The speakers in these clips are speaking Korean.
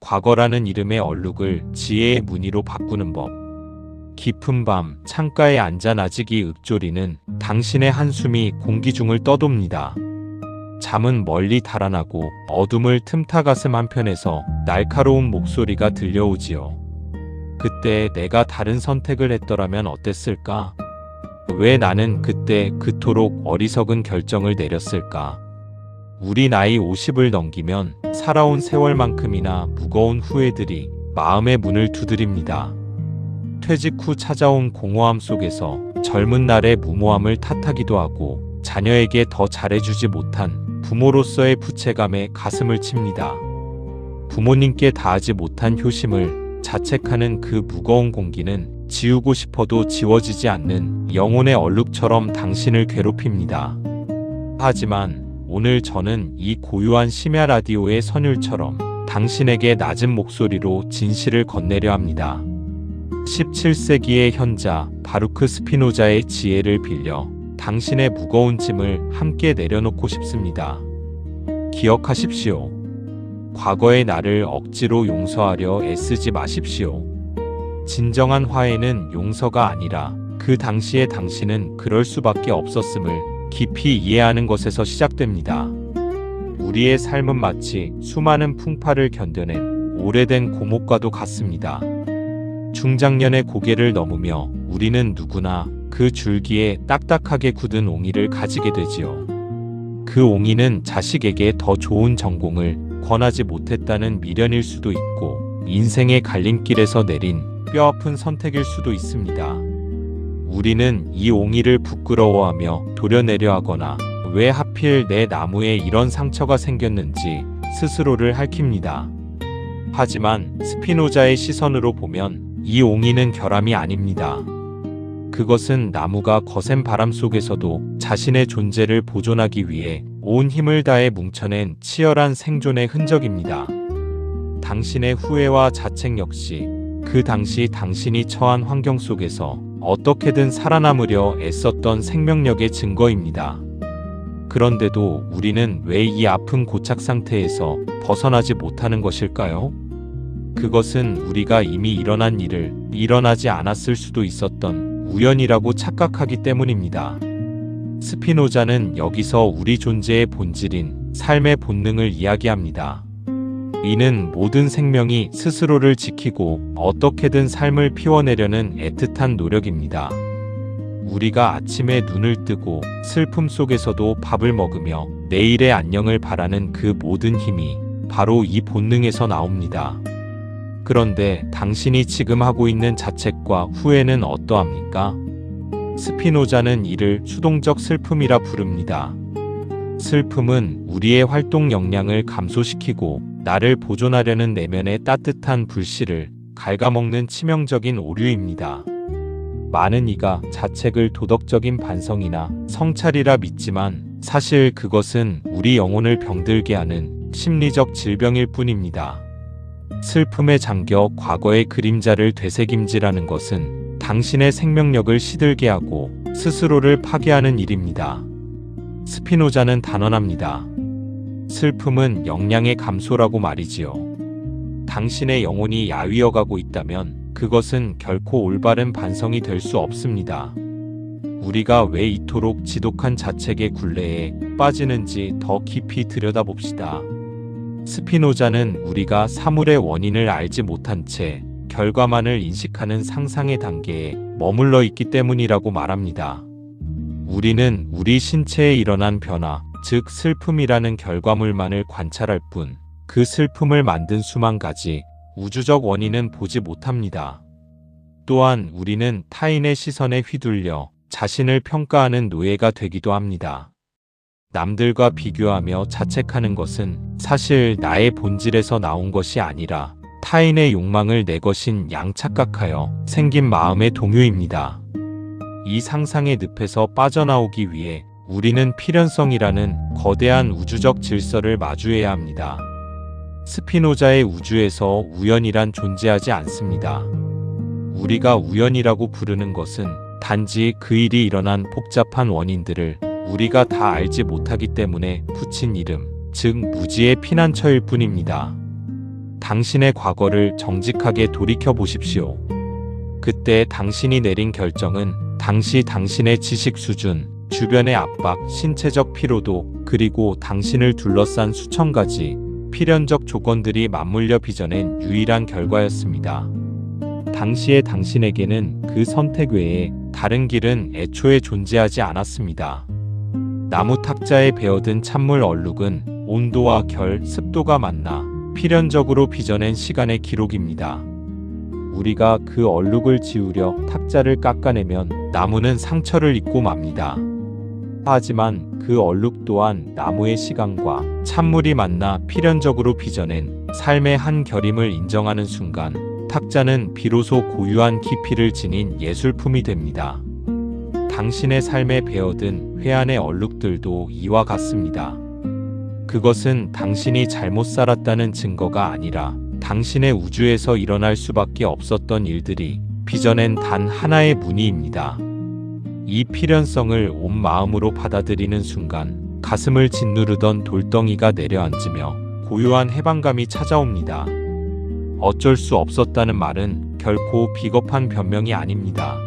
과거라는 이름의 얼룩을 지혜의 무늬로 바꾸는 법. 깊은 밤 창가에 앉아 나직이 읊조리는 당신의 한숨이 공기 중을 떠돕니다. 잠은 멀리 달아나고 어둠을 틈타 가슴 한편에서 날카로운 목소리가 들려오지요. 그때 내가 다른 선택을 했더라면 어땠을까? 왜 나는 그때 그토록 어리석은 결정을 내렸을까? 우리 나이 50을 넘기면 살아온 세월만큼이나 무거운 후회들이 마음의 문을 두드립니다. 퇴직 후 찾아온 공허함 속에서 젊은 날의 무모함을 탓하기도 하고 자녀에게 더 잘해주지 못한 부모로서의 부채감에 가슴을 칩니다. 부모님께 다하지 못한 효심을 자책하는 그 무거운 공기는 지우고 싶어도 지워지지 않는 영혼의 얼룩처럼 당신을 괴롭힙니다. 하지만 오늘 저는 이 고요한 심야 라디오의 선율처럼 당신에게 낮은 목소리로 진실을 건네려 합니다. 17세기의 현자 바루크 스피노자의 지혜를 빌려 당신의 무거운 짐을 함께 내려놓고 싶습니다. 기억하십시오. 과거의 나를 억지로 용서하려 애쓰지 마십시오. 진정한 화해는 용서가 아니라 그 당시의 당신은 그럴 수밖에 없었음을 깊이 이해하는 것에서 시작됩니다. 우리의 삶은 마치 수많은 풍파를 견뎌낸 오래된 고목과도 같습니다. 중장년의 고개를 넘으며 우리는 누구나 그 줄기에 딱딱하게 굳은 옹이를 가지게 되지요. 그 옹이는 자식에게 더 좋은 전공을 권하지 못했다는 미련일 수도 있고 인생의 갈림길에서 내린 뼈아픈 선택일 수도 있습니다. 우리는 이 옹이를 부끄러워하며 도려내려 하거나 왜 하필 내 나무에 이런 상처가 생겼는지 스스로를 핥힙니다. 하지만 스피노자의 시선으로 보면 이 옹이는 결함이 아닙니다. 그것은 나무가 거센 바람 속에서도 자신의 존재를 보존하기 위해 온 힘을 다해 뭉쳐낸 치열한 생존의 흔적입니다. 당신의 후회와 자책 역시 그 당시 당신이 처한 환경 속에서 어떻게든 살아남으려 애썼던 생명력의 증거입니다. 그런데도 우리는 왜 이 아픈 고착 상태에서 벗어나지 못하는 것일까요? 그것은 우리가 이미 일어난 일을 일어나지 않았을 수도 있었던 우연이라고 착각하기 때문입니다. 스피노자는 여기서 우리 존재의 본질인 삶의 본능을 이야기합니다. 이는 모든 생명이 스스로를 지키고 어떻게든 삶을 피워내려는 애틋한 노력입니다. 우리가 아침에 눈을 뜨고 슬픔 속에서도 밥을 먹으며 내일의 안녕을 바라는 그 모든 힘이 바로 이 본능에서 나옵니다. 그런데 당신이 지금 하고 있는 자책과 후회는 어떠합니까? 스피노자는 이를 수동적 슬픔이라 부릅니다. 슬픔은 우리의 활동 역량을 감소시키고 나를 보존하려는 내면의 따뜻한 불씨를 갉아먹는 치명적인 오류입니다. 많은 이가 자책을 도덕적인 반성이나 성찰이라 믿지만 사실 그것은 우리 영혼을 병들게 하는 심리적 질병일 뿐입니다. 슬픔에 잠겨 과거의 그림자를 되새김질하는 것은 당신의 생명력을 시들게 하고 스스로를 파괴하는 일입니다. 스피노자는 단언합니다. 슬픔은 역량의 감소라고 말이지요. 당신의 영혼이 야위어가고 있다면 그것은 결코 올바른 반성이 될 수 없습니다. 우리가 왜 이토록 지독한 자책의 굴레에 빠지는지 더 깊이 들여다봅시다. 스피노자는 우리가 사물의 원인을 알지 못한 채 결과만을 인식하는 상상의 단계에 머물러 있기 때문이라고 말합니다. 우리는 우리 신체에 일어난 변화, 즉 슬픔이라는 결과물만을 관찰할 뿐 그 슬픔을 만든 수만 가지 우주적 원인은 보지 못합니다. 또한 우리는 타인의 시선에 휘둘려 자신을 평가하는 노예가 되기도 합니다. 남들과 비교하며 자책하는 것은 사실 나의 본질에서 나온 것이 아니라 타인의 욕망을 내 것인 양 착각하여 생긴 마음의 동요입니다. 이 상상의 늪에서 빠져나오기 위해 우리는 필연성이라는 거대한 우주적 질서를 마주해야 합니다. 스피노자의 우주에서 우연이란 존재하지 않습니다. 우리가 우연이라고 부르는 것은 단지 그 일이 일어난 복잡한 원인들을 우리가 다 알지 못하기 때문에 붙인 이름, 즉 무지의 피난처일 뿐입니다. 당신의 과거를 정직하게 돌이켜 보십시오. 그때 당신이 내린 결정은 당시 당신의 지식 수준, 주변의 압박, 신체적 피로도, 그리고 당신을 둘러싼 수천 가지 필연적 조건들이 맞물려 빚어낸 유일한 결과였습니다. 당시의 당신에게는 그 선택 외에 다른 길은 애초에 존재하지 않았습니다. 나무 탁자에 베어든 찬물 얼룩은 온도와 결, 습도가 만나 필연적으로 빚어낸 시간의 기록입니다. 우리가 그 얼룩을 지우려 탁자를 깎아내면 나무는 상처를 입고 맙니다. 하지만 그 얼룩 또한 나무의 시간과 찬물이 만나 필연적으로 빚어낸 삶의 한 결임을 인정하는 순간 탁자는 비로소 고유한 깊이를 지닌 예술품이 됩니다. 당신의 삶에 베어든 회한의 얼룩들도 이와 같습니다. 그것은 당신이 잘못 살았다는 증거가 아니라 당신의 우주에서 일어날 수밖에 없었던 일들이 빚어낸 단 하나의 무늬입니다. 이 필연성을 온 마음으로 받아들이는 순간 가슴을 짓누르던 돌덩이가 내려앉으며 고요한 해방감이 찾아옵니다. 어쩔 수 없었다는 말은 결코 비겁한 변명이 아닙니다.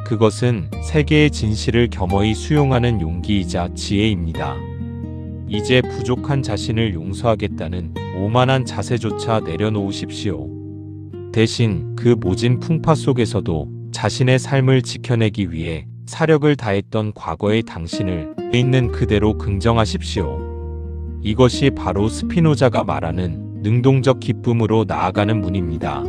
그것은 세계의 진실을 겸허히 수용하는 용기이자 지혜입니다. 이제 부족한 자신을 용서하겠다는 오만한 자세조차 내려놓으십시오. 대신 그 모진 풍파 속에서도 자신의 삶을 지켜내기 위해 사력을 다했던 과거의 당신을 있는 그대로 긍정하십시오. 이것이 바로 스피노자가 말하는 능동적 기쁨으로 나아가는 문입니다.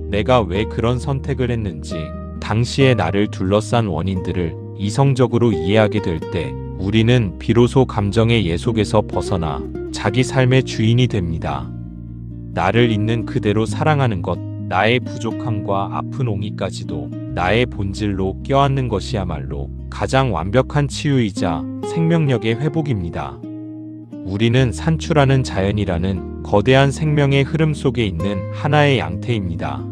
내가 왜 그런 선택을 했는지, 당시의 나를 둘러싼 원인들을 이성적으로 이해하게 될 때 우리는 비로소 감정의 예속에서 벗어나 자기 삶의 주인이 됩니다. 나를 있는 그대로 사랑하는 것, 나의 부족함과 아픈 옹이까지도 나의 본질로 껴안는 것이야말로 가장 완벽한 치유이자 생명력의 회복입니다. 우리는 산출하는 자연이라는 거대한 생명의 흐름 속에 있는 하나의 양태입니다.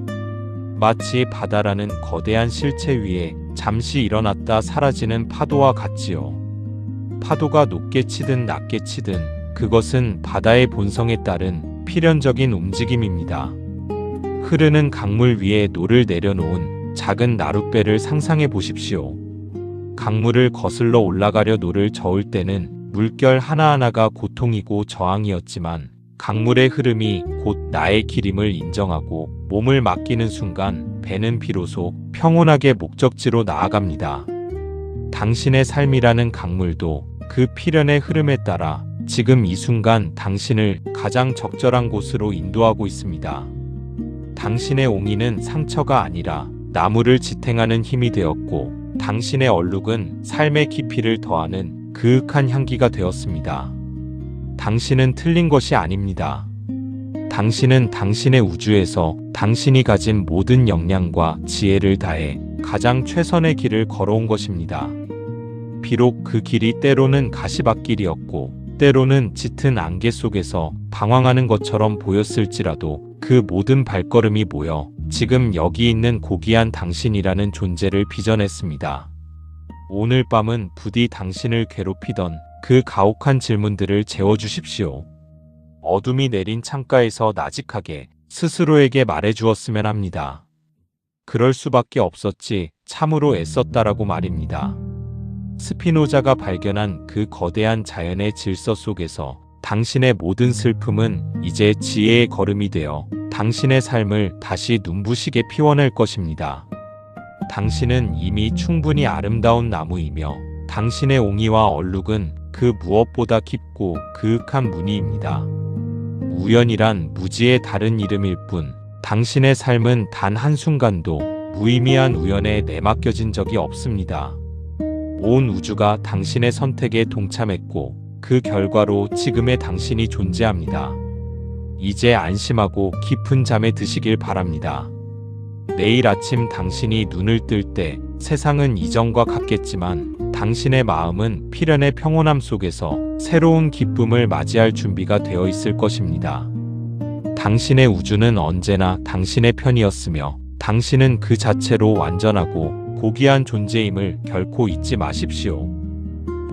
마치 바다라는 거대한 실체 위에 잠시 일어났다 사라지는 파도와 같지요. 파도가 높게 치든 낮게 치든 그것은 바다의 본성에 따른 필연적인 움직임입니다. 흐르는 강물 위에 노를 내려놓은 작은 나룻배를 상상해 보십시오. 강물을 거슬러 올라가려 노를 저을 때는 물결 하나하나가 고통이고 저항이었지만 강물의 흐름이 곧 나의 길임을 인정하고 몸을 맡기는 순간 배는 비로소 평온하게 목적지로 나아갑니다. 당신의 삶이라는 강물도 그 필연의 흐름에 따라 지금 이 순간 당신을 가장 적절한 곳으로 인도하고 있습니다. 당신의 옹이는 상처가 아니라 나무를 지탱하는 힘이 되었고 당신의 얼룩은 삶의 깊이를 더하는 그윽한 향기가 되었습니다. 당신은 틀린 것이 아닙니다. 당신은 당신의 우주에서 당신이 가진 모든 역량과 지혜를 다해 가장 최선의 길을 걸어온 것입니다. 비록 그 길이 때로는 가시밭길이었고 때로는 짙은 안개 속에서 방황하는 것처럼 보였을지라도 그 모든 발걸음이 모여 지금 여기 있는 고귀한 당신이라는 존재를 빚어냈습니다. 오늘 밤은 부디 당신을 괴롭히던 그 가혹한 질문들을 재워주십시오. 어둠이 내린 창가에서 나직하게 스스로에게 말해주었으면 합니다. 그럴 수밖에 없었지, 참으로 애썼다라고 말입니다. 스피노자가 발견한 그 거대한 자연의 질서 속에서 당신의 모든 슬픔은 이제 지혜의 걸음이 되어 당신의 삶을 다시 눈부시게 피워낼 것입니다. 당신은 이미 충분히 아름다운 나무이며 당신의 옹이와 얼룩은 그 무엇보다 깊고 그윽한 무늬입니다. 우연이란 무지의 다른 이름일 뿐 당신의 삶은 단 한순간도 무의미한 우연에 내맡겨진 적이 없습니다. 온 우주가 당신의 선택에 동참했고 그 결과로 지금의 당신이 존재합니다. 이제 안심하고 깊은 잠에 드시길 바랍니다. 내일 아침 당신이 눈을 뜰 때 세상은 이전과 같겠지만 당신의 마음은 필연의 평온함 속에서 새로운 기쁨을 맞이할 준비가 되어 있을 것입니다. 당신의 우주는 언제나 당신의 편이었으며 당신은 그 자체로 완전하고 고귀한 존재임을 결코 잊지 마십시오.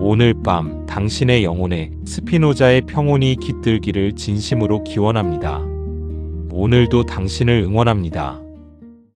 오늘 밤 당신의 영혼에 스피노자의 평온이 깃들기를 진심으로 기원합니다. 오늘도 당신을 응원합니다.